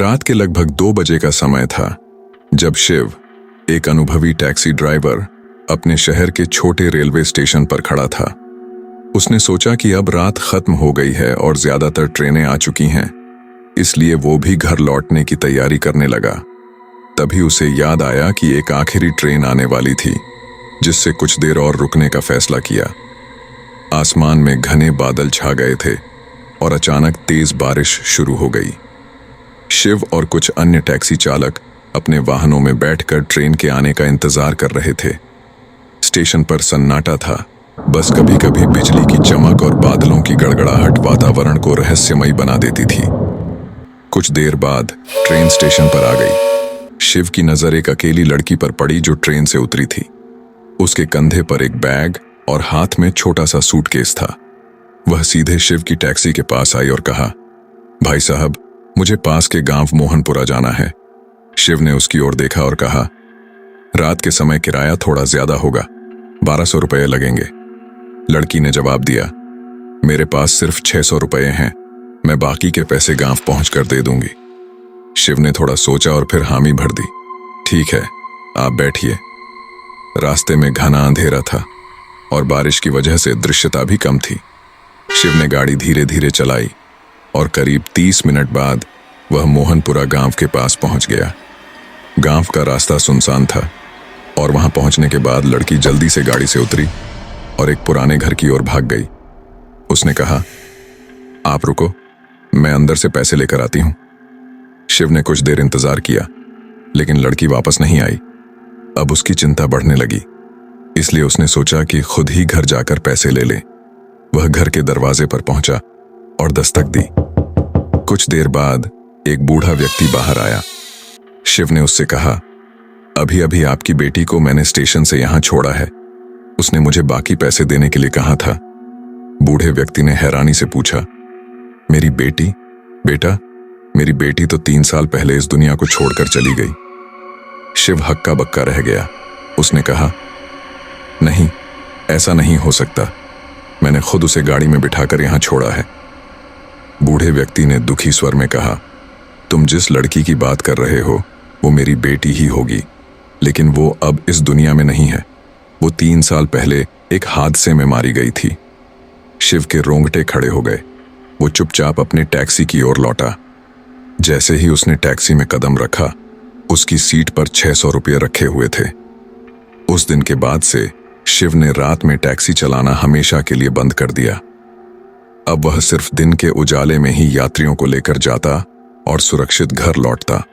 रात के लगभग 2 बजे का समय था जब शिव, एक अनुभवी टैक्सी ड्राइवर, अपने शहर के छोटे रेलवे स्टेशन पर खड़ा था। उसने सोचा कि अब रात खत्म हो गई है और ज्यादातर ट्रेनें आ चुकी हैं, इसलिए वो भी घर लौटने की तैयारी करने लगा। तभी उसे याद आया कि एक आखिरी ट्रेन आने वाली थी, जिससे कुछ देर और रुकने का फैसला किया। आसमान में घने बादल छा गए थे और अचानक तेज बारिश शुरू हो गई। शिव और कुछ अन्य टैक्सी चालक अपने वाहनों में बैठकर ट्रेन के आने का इंतजार कर रहे थे। स्टेशन पर सन्नाटा था, बस कभी कभी बिजली की चमक और बादलों की गड़गड़ाहट वातावरण को रहस्यमयी बना देती थी। कुछ देर बाद ट्रेन स्टेशन पर आ गई। शिव की नजर एक अकेली लड़की पर पड़ी जो ट्रेन से उतरी थी। उसके कंधे पर एक बैग और हाथ में छोटा सा सूटकेस था। वह सीधे शिव की टैक्सी के पास आई और कहा, भाई साहब, मुझे पास के गांव मोहनपुरा जाना है। शिव ने उसकी ओर देखा और कहा, रात के समय किराया थोड़ा ज्यादा होगा, 1200 रुपये लगेंगे। लड़की ने जवाब दिया, मेरे पास सिर्फ 600 रुपये हैं, मैं बाकी के पैसे गांव पहुंचकर दे दूंगी। शिव ने थोड़ा सोचा और फिर हामी भर दी, ठीक है, आप बैठिए। रास्ते में घना अंधेरा था और बारिश की वजह से दृश्यता भी कम थी। शिव ने गाड़ी धीरे धीरे चलाई और करीब 30 मिनट बाद वह मोहनपुरा गांव के पास पहुंच गया। गांव का रास्ता सुनसान था और वहां पहुंचने के बाद लड़की जल्दी से गाड़ी से उतरी और एक पुराने घर की ओर भाग गई। उसने कहा, आप रुको, मैं अंदर से पैसे लेकर आती हूं। शिव ने कुछ देर इंतजार किया, लेकिन लड़की वापस नहीं आई। अब उसकी चिंता बढ़ने लगी, इसलिए उसने सोचा कि खुद ही घर जाकर पैसे ले ले। वह घर के दरवाजे पर पहुंचा और दस्तक दी। कुछ देर बाद एक बूढ़ा व्यक्ति बाहर आया। शिव ने उससे कहा, अभी अभी आपकी बेटी को मैंने स्टेशन से यहां छोड़ा है, उसने मुझे बाकी पैसे देने के लिए कहा था। बूढ़े व्यक्ति ने हैरानी से पूछा, मेरी बेटी? बेटा, मेरी बेटी तो 3 साल पहले इस दुनिया को छोड़कर चली गई। शिव हक्का बक्का रह गया। उसने कहा, नहीं, ऐसा नहीं हो सकता, मैंने खुद उसे गाड़ी में बिठाकर यहां छोड़ा है। बूढ़े व्यक्ति ने दुखी स्वर में कहा, तुम जिस लड़की की बात कर रहे हो वो मेरी बेटी ही होगी, लेकिन वो अब इस दुनिया में नहीं है। वो 3 साल पहले एक हादसे में मारी गई थी। शिव के रोंगटे खड़े हो गए। वो चुपचाप अपने टैक्सी की ओर लौटा। जैसे ही उसने टैक्सी में कदम रखा, उसकी सीट पर 600 रुपये रखे हुए थे। उस दिन के बाद से शिव ने रात में टैक्सी चलाना हमेशा के लिए बंद कर दिया। अब वह सिर्फ दिन के उजाले में ही यात्रियों को लेकर जाता और सुरक्षित घर लौटता।